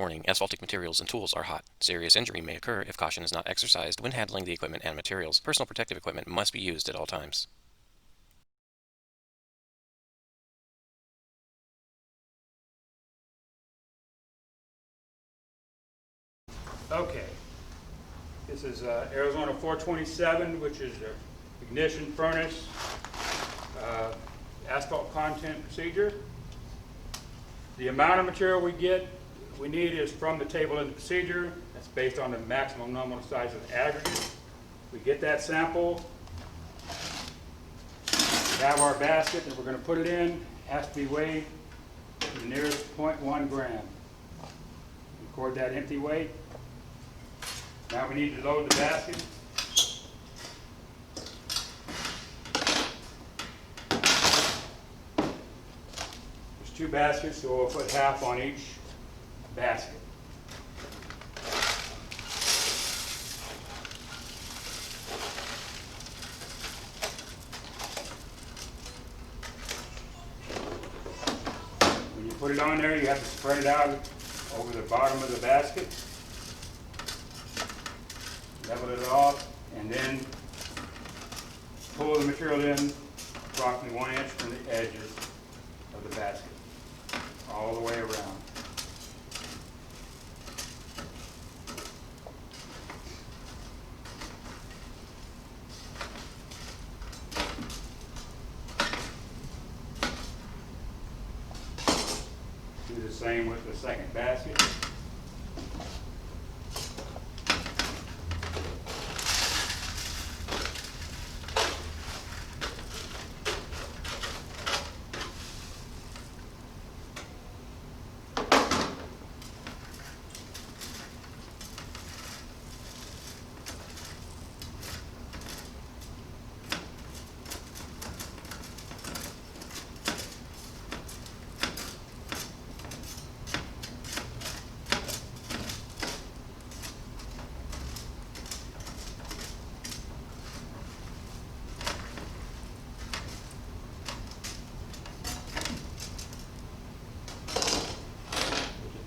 Warning, asphaltic materials and tools are hot. Serious injury may occur if caution is not exercised when handling the equipment and materials. Personal protective equipment must be used at all times. Okay, this is Arizona 427, which is the ignition furnace asphalt content procedure. The amount of material we need is from the table in the procedure. That's based on the maximum nominal size of the aggregate. We get that sample. We have our basket that we're going to put it in. It has to be weighed to the nearest 0.1 gram. Record that empty weight. Now we need to load the basket. There's 2 baskets, so we'll put half on each basket. When you put it on there, you have to spread it out over the bottom of the basket. Level it off, and then pull the material in approximately 1 inch from the edges of the basket, all the way around. Do the same with the second basket.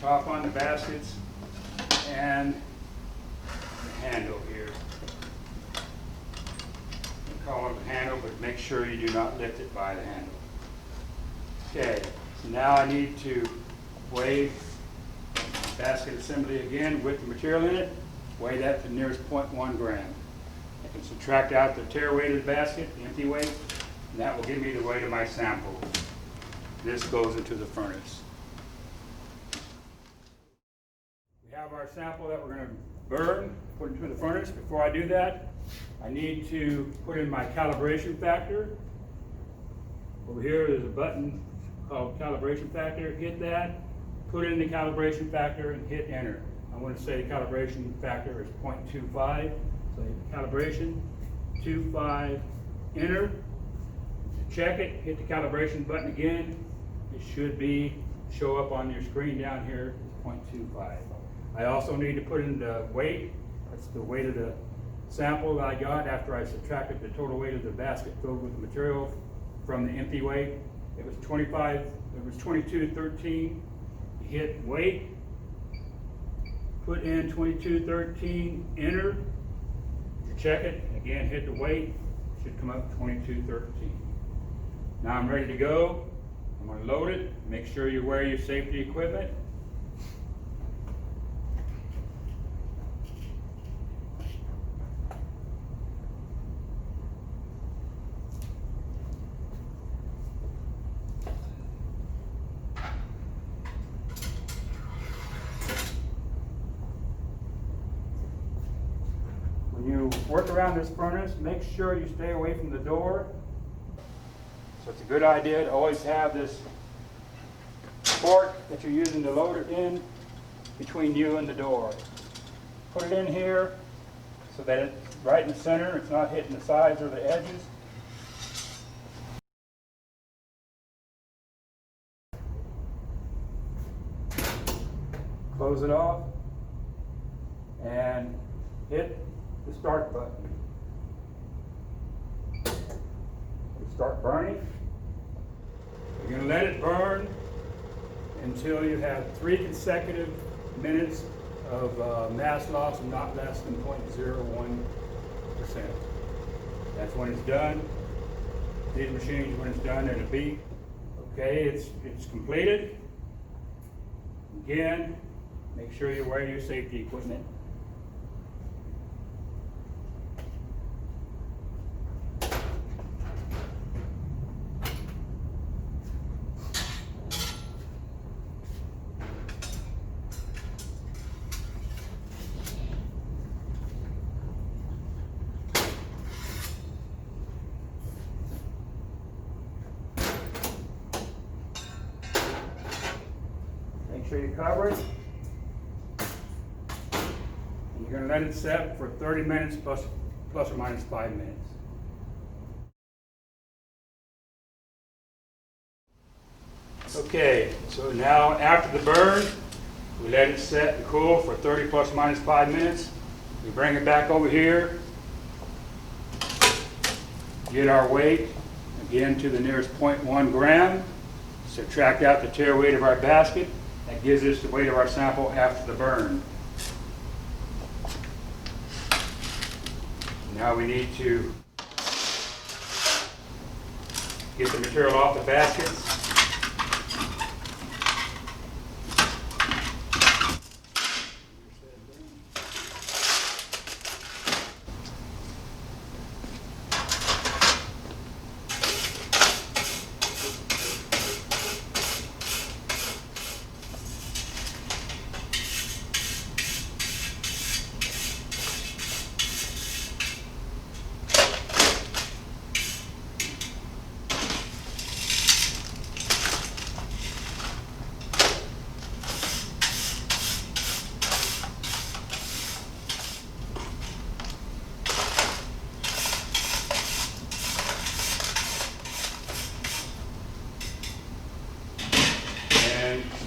Top on the baskets and the handle here. We call it the handle, but make sure you do not lift it by the handle. Okay, so now I need to weigh the basket assembly again with the material in it. Weigh that to the nearest 0.1 gram. I can subtract out the tare weight of the basket, the empty weight, and that will give me the weight of my sample. This goes into the furnace. We have our sample that we're going to burn, put into the furnace. Before I do that, I need to put in my calibration factor. Over here there's a button called calibration factor. Hit that, put in the calibration factor, and hit enter. I want to say the calibration factor is 0.25. So hit calibration, 25, enter. To check it, hit the calibration button again. It should show up on your screen down here, 0.25. I also need to put in the weight. That's the weight of the sample that I got after I subtracted the total weight of the basket filled with the material from the empty weight. It was 25, it was 2213. Hit weight, put in 2213, enter. To check it, again hit the weight, it should come up 2213. Now I'm ready to go. I'm going to load it. Make sure you wear your safety equipment. When you work around this furnace, make sure you stay away from the door. So it's a good idea to always have this port that you're using to load it in between you and the door. Put it in here so that it's right in the center, it's not hitting the sides or the edges. Close it off and hit the start button. It'll start burning. You're going to let it burn until you have 3 consecutive minutes of mass loss of not less than 0.01%. That's when it's done. These machines, when it's done, it'll beep. Okay, it's completed. Again, make sure you wear your safety equipment. Make sure you cover it. And you're going to let it set for 30 minutes plus or minus 5 minutes. Okay, so now after the burn, we let it set and cool for 30 plus or minus 5 minutes. We bring it back over here, get our weight again to the nearest 0.1 gram, subtract out the tare weight of our basket. That gives us the weight of our sample after the burn. Now we need to get the material off the baskets.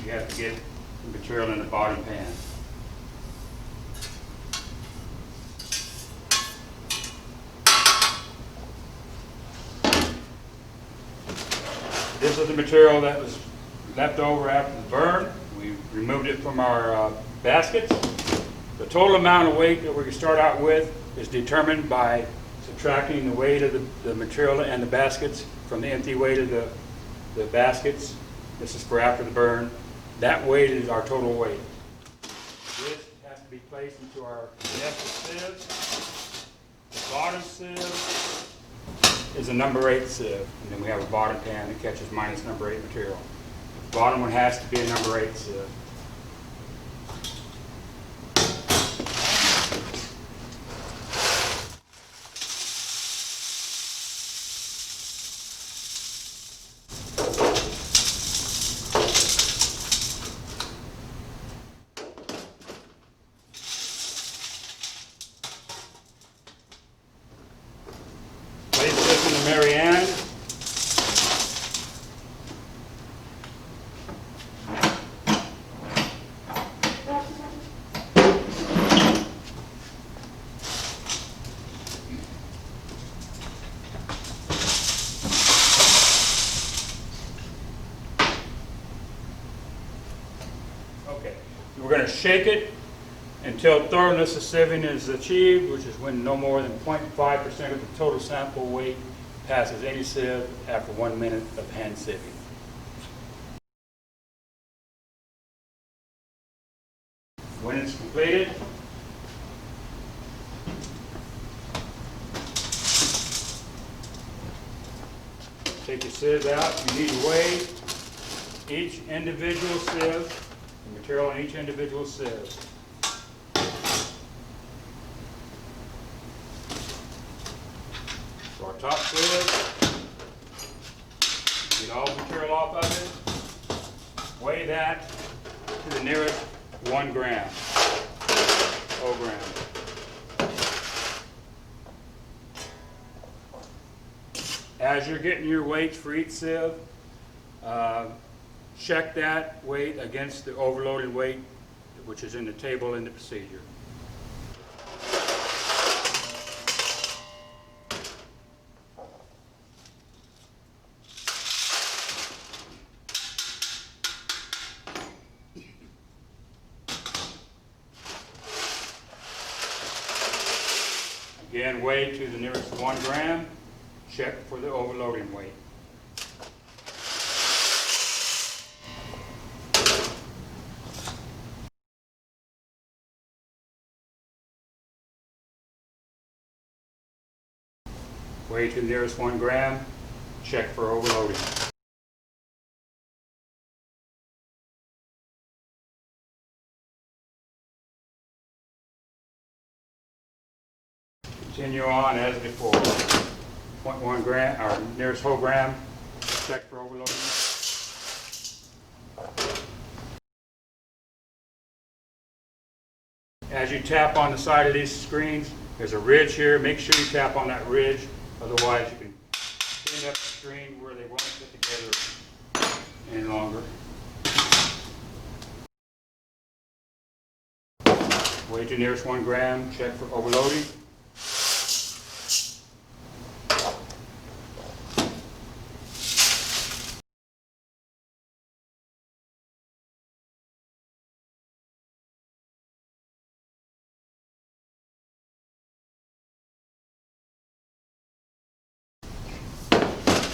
You have to get the material in the bottom pan. This is the material that was left over after the burn. We removed it from our baskets. The total amount of weight that we start out with is determined by subtracting the weight of the material and the baskets from the empty weight of the baskets. This is for after the burn. That weight is our total weight. This has to be placed into our nest of sieves. The bottom sieve is a number 8 sieve, and then we have a bottom pan that catches minus number 8 material. The bottom one has to be a number 8 sieve. Marianne. Okay, we're going to shake it until thoroughness of sieving is achieved, which is when no more than 0.5% of the total sample weight passes any sieve after 1 minute of hand sieving. When it's completed, take your sieves out. You need to weigh each individual sieve, the material in each individual sieve. So our top sieve, get all the material off of it, weigh that to the nearest 1 gram, 0 gram. As you're getting your weights for each sieve, check that weight against the overloaded weight, which is in the table in the procedure. Again, weigh to the nearest 1 gram. Check for the overloading weight. Weigh to the nearest 1 gram. Check for overloading. Continue on as before. 0.1 gram, or nearest whole gram. Check for overloading. As you tap on the side of these screens, there's a ridge here. Make sure you tap on that ridge, otherwise you can end up the screen where they won't fit together any longer. Weigh to nearest 1 gram. Check for overloading.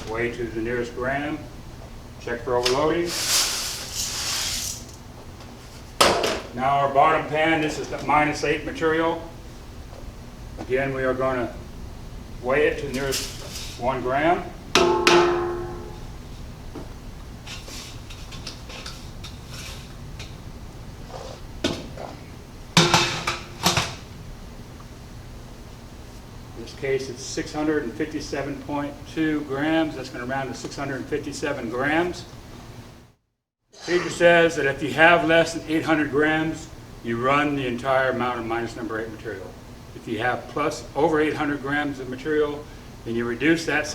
Weigh to the nearest gram. Check for overloading. Now our bottom pan, this is the -8 material. Again, we are going to weigh it to the nearest 1 gram. In this case, it's 657.2 grams. That's going to round to 657 grams. Procedure says that if you have less than 800 grams, you run the entire amount of -8 material. If you have over 800 grams of material, then you reduce that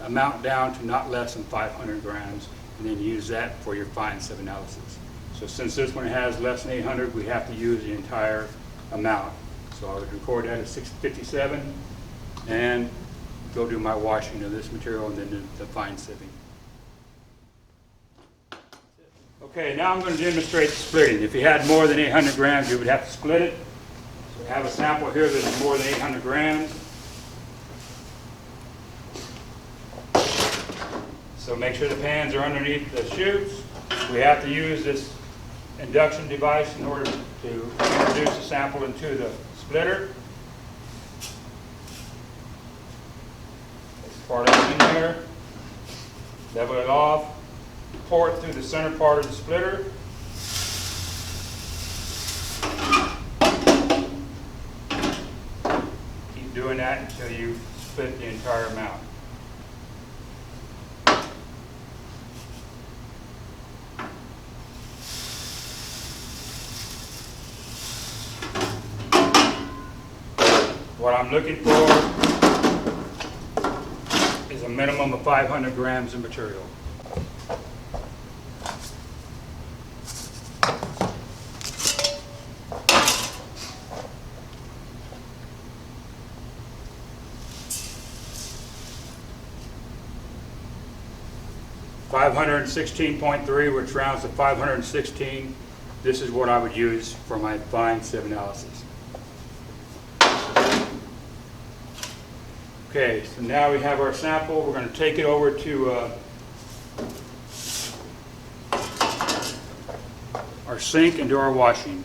amount down to not less than 500 grams, and then use that for your fine sieve analysis. So since this one has less than 800, we have to use the entire amount. So I would record that as 657 and go do my washing of this material and then the fine sieving. Okay, now I'm going to demonstrate the splitting. If you had more than 800 grams, you would have to split it. So I have a sample here that is more than 800 grams. So make sure the pans are underneath the chutes. We have to use this induction device in order to introduce the sample into the splitter. This part of it in there. Level it off. Pour it through the center part of the splitter. Keep doing that until you split the entire amount. What I'm looking for is a minimum of 500 grams of material. $516.3, which rounds to 516. This is what I would use for my fine sieve analysis. Okay, so now we have our sample. We're going to take it over to our sink and do our washing.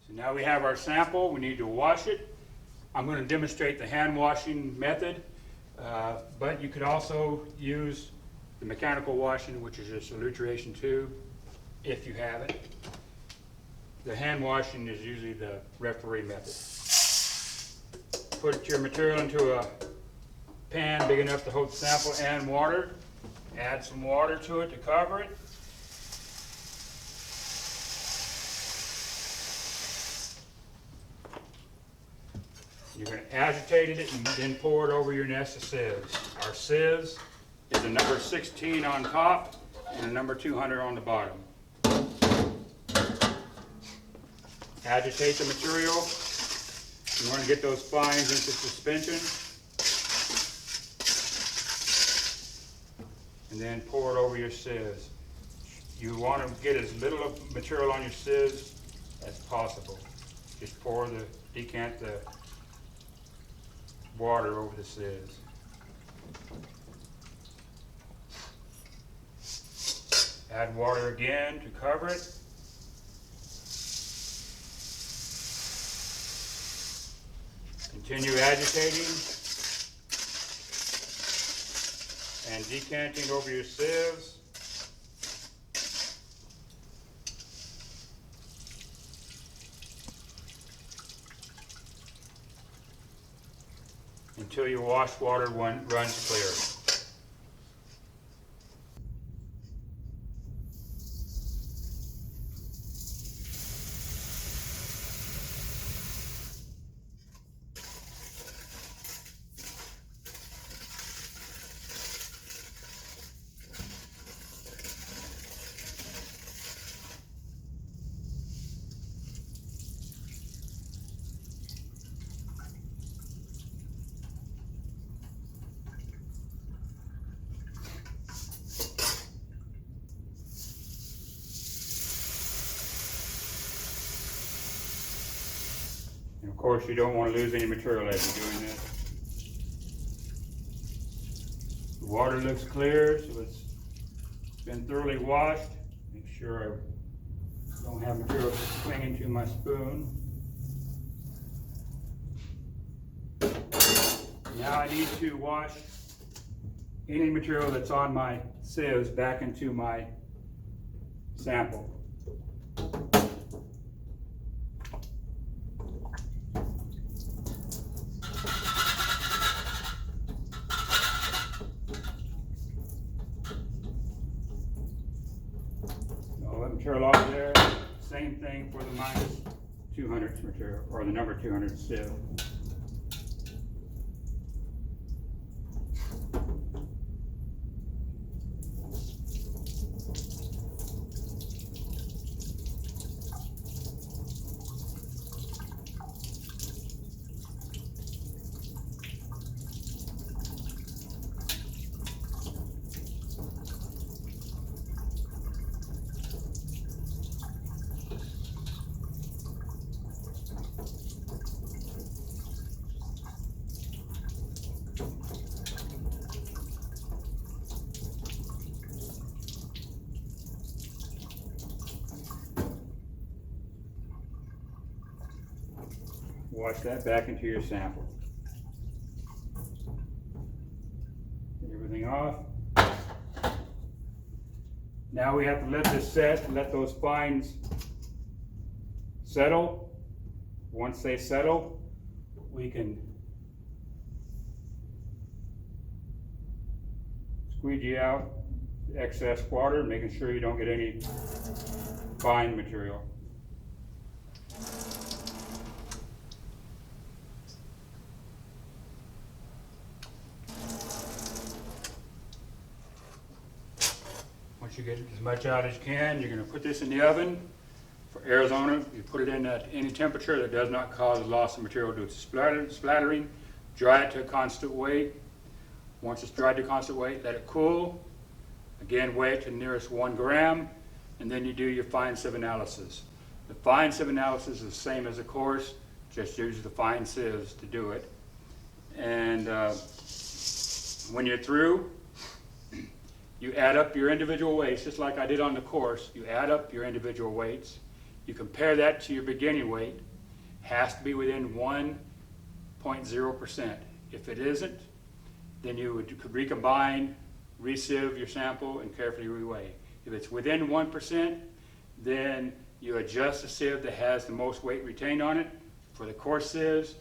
So now we have our sample. We need to wash it. I'm going to demonstrate the hand washing method, but you could also use the mechanical washing, which is just a lubrication tube, if you have it. The hand washing is usually the referee method. Put your material into a pan big enough to hold the sample and water. Add some water to it to cover it. You're going to agitate it and then pour it over your nest of sieves. Our sieves is a number 16 on top and a number 200 on the bottom. Agitate the material. You want to get those fines into suspension. And then pour it over your sieves. You want to get as little of material on your sieves as possible. Just pour the decant the water over the sieves. Add water again to cover it. Continue agitating and decanting over your sieves. Until your wash water runs clear. And of course, you don't want to lose any material as you're doing this. The water looks clear, so it's been thoroughly washed. Make sure I don't have material clinging to my spoon. Now I need to wash any material that's on my sieves back into my sample. All that material off there. Same thing for the minus 200 material, or the number 200 sieve. Wash that back into your sample. Get everything off. Now we have to let this set and let those fines settle. Once they settle, we can squeegee out the excess water, making sure you don't get any fine material. Once you get as much out as you can, you're going to put this in the oven. For Arizona, you put it in at any temperature that does not cause a loss of material due to splattering. Dry it to a constant weight. Once it's dried to a constant weight, let it cool. Again, weigh it to the nearest 1 gram, and then you do your fine sieve analysis. The fine sieve analysis is the same as the coarse, just use the fine sieves to do it. And when you're through, you add up your individual weights, just like I did on the course. You add up your individual weights. You compare that to your beginning weight. Has to be within 1.0%. If it isn't, then you would recombine, re-sieve your sample, and carefully reweigh. If it's within 1%, then you adjust the sieve that has the most weight retained on it. For the coarse sieves,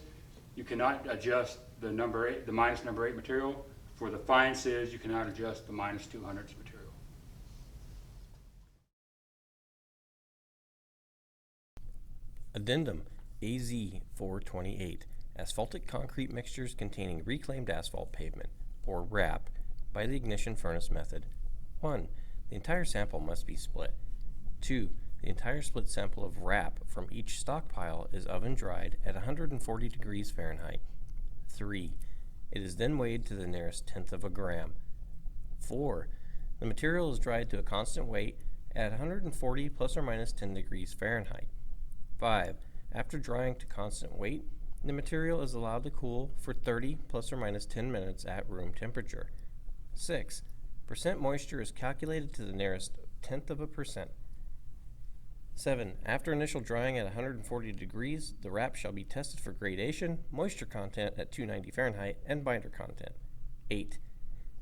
you cannot adjust the minus number 8 material. For the fine sieves, you cannot adjust the minus 200s material. Addendum AZ428. Asphaltic concrete mixtures containing reclaimed asphalt pavement, or RAP, by the ignition furnace method. 1. The entire sample must be split. 2. The entire split sample of RAP from each stockpile is oven dried at 140 degrees Fahrenheit. 3. It is then weighed to the nearest tenth of a gram. 4. The material is dried to a constant weight at 140 plus or minus 10 degrees Fahrenheit. 5. After drying to constant weight, the material is allowed to cool for 30 plus or minus 10 minutes at room temperature. 6. Percent moisture is calculated to the nearest tenth of a percent. 7. After initial drying at 140 degrees, the wrap shall be tested for gradation, moisture content at 290 Fahrenheit, and binder content. 8.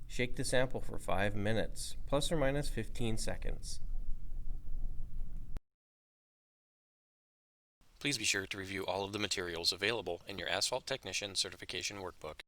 Shake the sample for 5 minutes, plus or minus 15 seconds. Please be sure to review all of the materials available in your Asphalt Technician Certification Workbook.